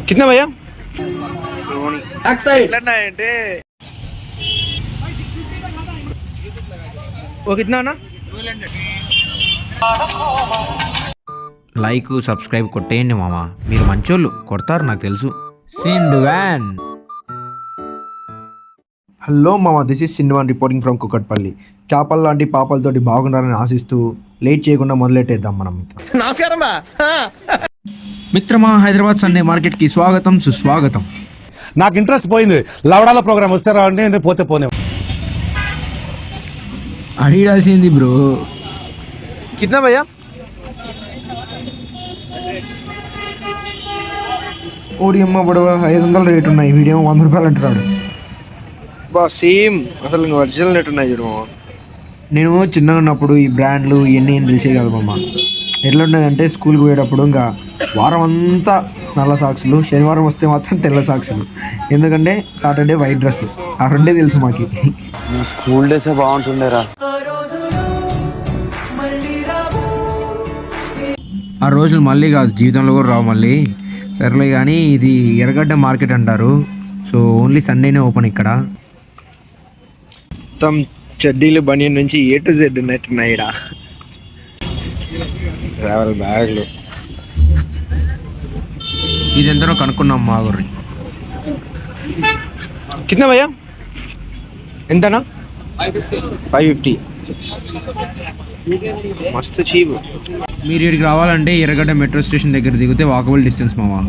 कितना भैया Soni back side ఎట్లన్నా అంటే वो कितना ना లైక్ సబ్స్క్రైబ్ కొట్టేయండి మామ, మీరు మంచోళ్ళు, కొడతారు నాకు తెలుసు. సిండ్ వ్యాన్. హలో మామ, దిస్ ఇస్ సిండ్వాన్ రిపోర్టింగ్ ఫ్రమ్ కుకట్పల్లి. చేపల లాంటి పాపలతోటి బాగుండాలని ఆశిస్తూ లేట్ చేయకుండా మొదలెట్టేద్దాం మనం. నమస్కారం బా. మిత్రమా, హైదరాబాద్ సండే మార్కెట్కి స్వాగతం సుస్వాగతం. నాకు ఇంట్రెస్ట్ పోయింది. లవడాల ప్రోగ్రామ్ వస్తే రావండి, నేను పోతే పోనే. అడిగాల్సింది బ్రో. कितना भैया ఓడి అమ్మ బడవ 500 రేట్ ఉన్నాయి, వీడియో 100 రూపాయలు అంటున్నాడు. బా సేమ్ అసలు ఇంకా ఒరిజినల్ రేట్ ఉన్నాయి చూడు. నేను చిన్నగా ఉన్నప్పుడు ఈ బ్రాండ్లు ఇవన్నీ ఏం తెలిసేది కదా మామ. ఎట్లా ఉండేదంటే స్కూల్కి పోయేటప్పుడు ఇంకా వారం అంతా నల్ల సాక్సులు, శనివారం వస్తే మాత్రం తెల్ల సాక్సులు. ఎందుకంటే సాటర్డే వైట్ డ్రెస్, ఆ రెండే తెలుసు మాకి. స్కూల్ డేస్ బాగుంటుండేరా. ఆ రోజులు మళ్ళీ కాదు, జీవితంలో కూడా రావు మళ్ళీ. సరేలే కానీ ఇది ఎర్రగడ్డ మార్కెట్ అంటారు. సో ఓన్లీ సండేనే ఓపెన్ ఇక్కడ. మొత్తం చెడ్డీలు బనియన్ నుంచి A to Z ఉన్నట్టున్నాయి ఇక్కడ. ట్రావెల్ బ్యాగ్లు ఇది ఎంతనో కనుక్కున్నాం మా గురి. కింద భయ్యా ఎంతనా 550. మస్తు చీప్. మీరు ఇక్కడికి రావాలంటే ఎర్రగడ్డ మెట్రో స్టేషన్ దగ్గర దిగితే వాకబుల్ డిస్టెన్స్ మావా.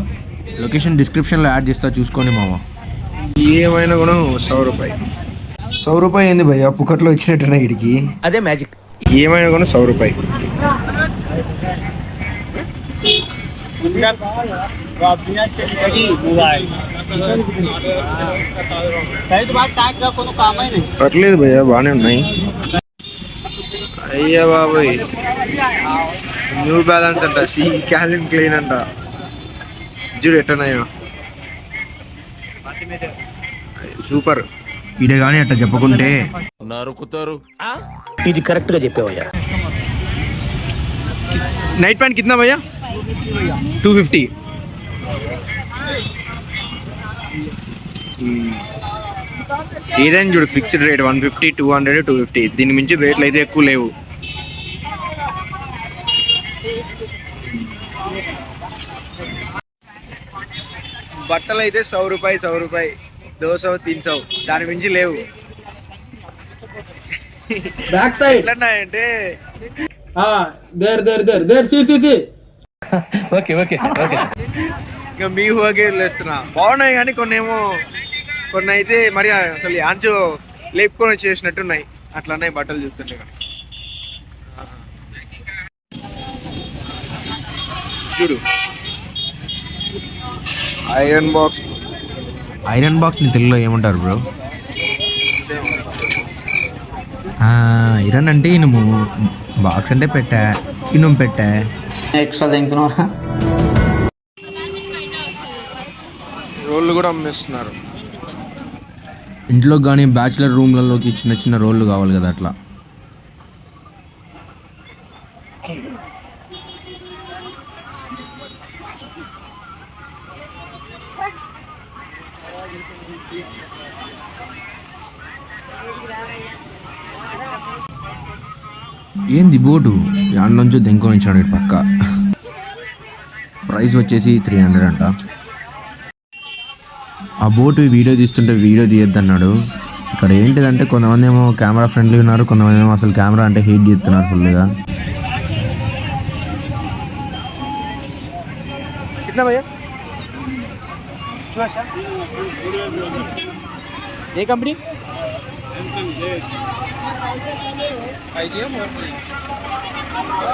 లొకేషన్ డిస్క్రిప్షన్లో యాడ్ చేస్తా, చూసుకోండి మావా. ఏమైనా కూడా 100 రూపాయలు. 100 రూపాయలు ఏంది భయ్యా, పుకట్లో ఇచ్చినట్టున్నా ఇడికి. అదే మ్యాజిక్. ఏమైనా కూడా 100 రూపాయలు. పర్లేదు భయ్యా, బాగానే ఉన్నాయి. అయ్యా బాబాయ్, న్యూ బ్యాలెన్స్ అంట, క్యాలిన్ క్లీన్ అంట. చూడు ఎట్టన్నాయో, సూపర్. ఇడే కానీ అట్లా చెప్పకుంటే నరుకుతారు. ఇది కరెక్ట్ గా చెప్పేవయ్యా. నైట్ ప్యాంట్ కిतना భయ్యా 250. ఏదైనా చూడు ఫిక్స్డ్ రేట్ 150, 200, 250. దీని మించి రేట్లు అయితే ఎక్కువ లేవు. బట్టలు అయితే 100 రూపాయి, 100 రూపాయి, 200, 300, దాని మించి లేవు. బ్యాక్ సైడ్ ఎట్లన్నాయంటే there see okay okay okay. ఇంకా మీ ఊహకే లేస్తున్నా. బాగున్నాయి కానీ కొన్ని అయితే మరి అసలు ఆంచో లేపుకొని వచ్చేసినట్టున్నాయి. అట్లనే బట్టలు చూస్తుంటే చూడు. Iron box. ఐరన్ బాక్స్ని తెలుగులో ఏమంటారు బ్రో? ఐరన్ అంటే ఇనుము, బాక్స్ అంటే పెట్టా, ఇనుము పెట్టా. ఎక్స్ట్రా తింటున్నా. రోళ్ళు కూడా అమ్మేస్తున్నారు. ఇంట్లో కానీ బ్యాచిలర్ రూమ్లలోకి చిన్న చిన్న రోళ్ళు కావాలి కదా, అట్లా. ఏంది బోటు యాడ్ నుంచి దెంకొని ఇచ్చాడు పక్క. ప్రైస్ వచ్చేసి 300 అంట. ఆ బోటు వీడియో తీస్తుంటే వీడియో తీయొద్దన్నాడు. ఇక్కడ ఏంటిదంటే కొంతమంది ఏమో కెమెరా ఫ్రెండ్లీ ఉన్నారు, కొంతమంది ఏమో అసలు కెమెరా అంటే హేట్ చేస్తున్నారు ఫుల్గా. कितना भैया? ఏ కంపెనీ?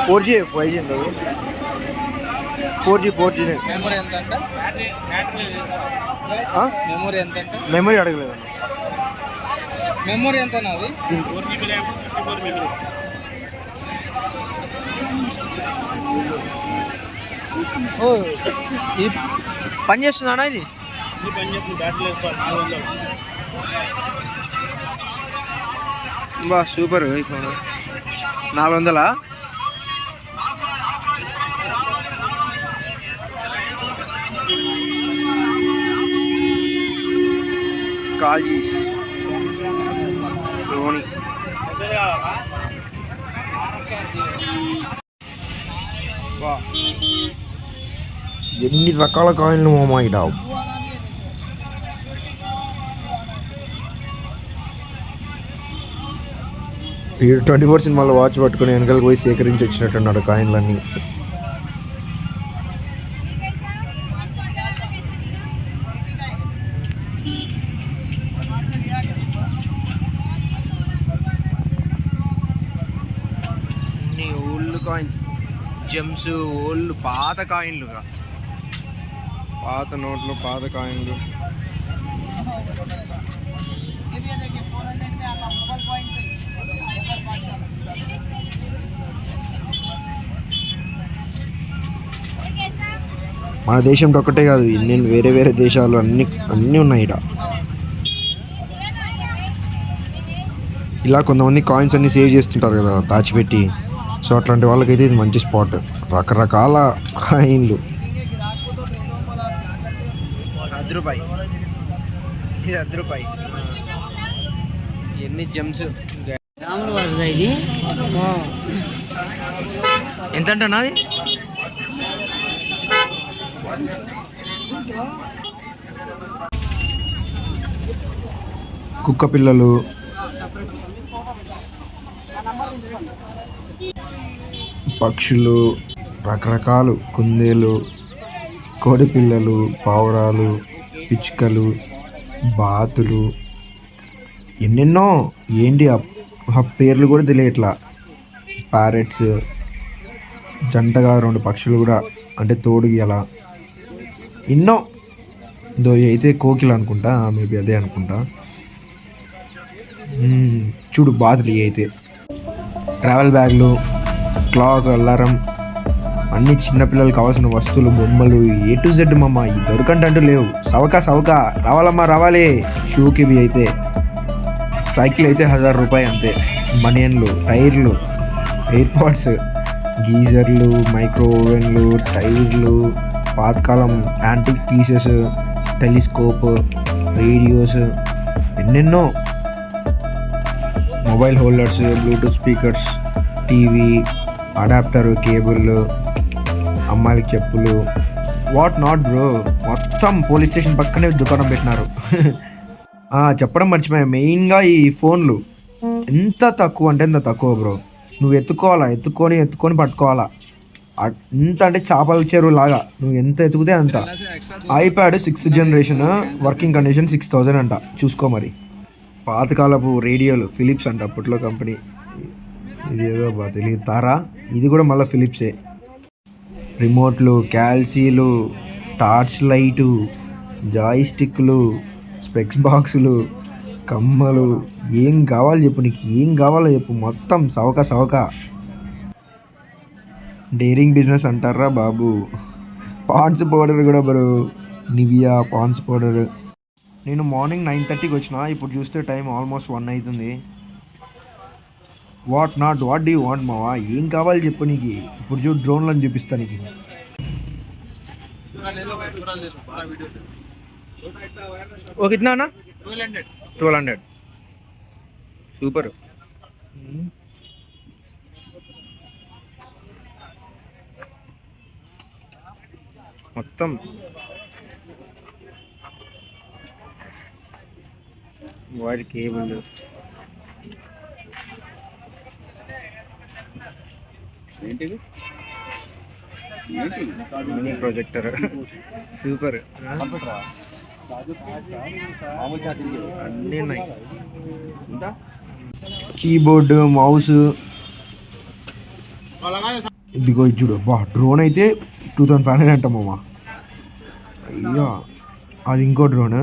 4G 5G ఉండదు. 4G మెమరీ ఎంత అంటే? మెమరీ ఎంత అంటే? మెమరీ అడగలేదు. మెమరీ ఎంత నాది? ఓ, ఇది పని చేస్తుందా ఇది? బా సూపర్. ఈ ఫోన్ 400. కాల్జీస్, సోనీ. ఎన్ని రకాల కాయిన్లు మామ ఇడ. ఈ 24 సినిమాలో వాచ్ పట్టుకుని వెనకాలకు పోయి సేకరించి వచ్చినట్టున్నాడు కాయిన్లన్నీ. అన్ని ఓల్డ్ కాయిన్స్, జెమ్స్, ఓల్డ్ పాత కాయిన్లుగా, పాత నోట్లు, పాత కాయిన్లు. మన దేశంలో ఒక్కటే కాదు, నేను వేరే వేరే దేశాలు అన్నీ ఉన్నాయి ఇక్కడ. ఇలా కొంతమంది కాయిన్స్ అన్ని సేవ్ చేస్తుంటారు కదా దాచిపెట్టి. సో అట్లాంటి వాళ్ళకైతే ఇది మంచి స్పాట్. రకరకాల కాయిన్లు. రూపాయి, ఇది రూపాయి. ఎన్ని జెమ్స్. ఎంత అంటున్నా అది? కుక్క పిల్లలు, పక్షులు, రకరకాలు, కుందేలు, కోడి పిల్లలు, పావురాలు, పిచ్చుకలు, బాతులు, ఎన్నెన్నో. ఏంటి ఆ పేర్లు కూడా తెలియట్లా. ప్యారెట్స్, జంటగా 2 పక్షులు కూడా, అంటే తోడుగి అలా ఎన్నో. అయితే కోకిల అనుకుంటా, మేబీ అదే అనుకుంటా. చూడు బాతులు అయితే. ట్రావెల్ బ్యాగ్లు, క్లాక్, అలారం, అన్ని చిన్నపిల్లలకు కావాల్సిన వస్తువులు, బొమ్మలు, A to Z మమ్మ. ఈ దొరకంటూ లేవు. సవకా రావాలమ్మా రావాలి. షూకి ఇవి అయితే. సైకిల్ అయితే 1000 రూపాయలు అంతే. బనియన్లు, టైర్లు, ఎయిర్పాడ్స్, గీజర్లు, మైక్రో ఓవెన్లు, టైర్లు, పాతకాలం యాంటిక్ పీసెస్, టెలిస్కోప్, రేడియోస్, ఎన్నెన్నో. Mobile holders, Bluetooth speakers, TV, adapter, cable, అమ్మాయిలకి చెప్పులు, వాట్ నాట్ బ్రో. మొత్తం పోలీస్ స్టేషన్ పక్కనే దుకాణం పెట్టినారు. చెప్పడం మర్చిపోయా, మెయిన్గా ఈ ఫోన్లు ఎంత తక్కువ అంటే ఎంత తక్కువ బ్రో. నువ్వు ఎత్తుకొని పట్టుకోవాలా. ఎంత అంటే చేపల చెరువు లాగా. నువ్వు ఎంత ఎత్తుకుతే అంత. IPad 6th generation, working condition 6000 అంట. చూసుకో మరి. పాతకాలపు రేడియోలు, ఫిలిప్స్ అంట అప్పట్లో కంపెనీ. ఇది ఏదో తెలియదు తారా. ఇది కూడా మళ్ళీ ఫిలిప్సే. రిమోట్లు, క్యాల్సీలు, టార్చ్ లైటు, జాయ్ స్టిక్లు, స్పెక్స్ బాక్సులు, కమ్మలు. ఏం కావాలి చెప్పు, నీకు ఏం కావాలో చెప్పు. మొత్తం సవక. డైరింగ్ బిజినెస్ అంటారా బాబు. పాండ్స్ పౌడర్ కూడా బ్రో, నివియా పాండ్స్ పౌడర్. నేను మార్నింగ్ 9:30కి వచ్చిన. ఇప్పుడు చూస్తే టైం ఆల్మోస్ట్ 1 అవుతుంది. వాట్ డూ యూ వాంట్ మావా? ఏం కావాలి చెప్పు నీకు. ఇప్పుడు చూడు డ్రోన్లను చూపిస్తా నీకు. ఓ కిतना ना 1200 సూపర్. మొత్తం వైర్ కేబుల్, ఏంటిది మినీ ప్రొజెక్టర్, సూపర్. అన్నీ ఉన్నాయి. Keyboard, mouse. ఇదిగో చూడు, బా డ్రోన్ అయితే 2500 అంటామమ్మా. అయ్యా అది ఇంకో డ్రోన్.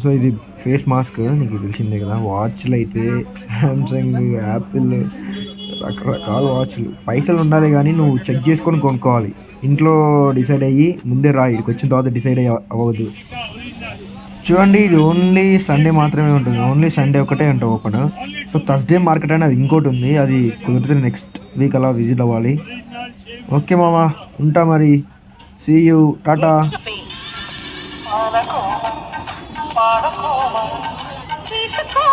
సో ఇది ఫేస్ మాస్క్, నీకు తెలిసిందే కదా. వాచ్లు అయితే శాంసంగ్, యాపిల్, రకరకాల వాచ్లు. పైసలు ఉండాలి కానీ నువ్వు చెక్ చేసుకొని కొనుక్కోవాలి. ఇంట్లో డిసైడ్ అయ్యి ముందే రా, ఇక్కడికి వచ్చిన తర్వాత డిసైడ్ అవ్వదు. చూడండి, ఇది ఓన్లీ సండే మాత్రమే ఉంటుంది. ఓన్లీ సండే ఒకటే అంట ఓపెన్. సో థర్స్డే మార్కెట్ అని అది ఇంకోటి ఉంది. అది కుదిరితే నెక్స్ట్ వీక్ అలా విజిట్ అవ్వాలి. ఓకే మామా, ఉంటా మరి. See you, Tata. పాలకోమ తీసుకో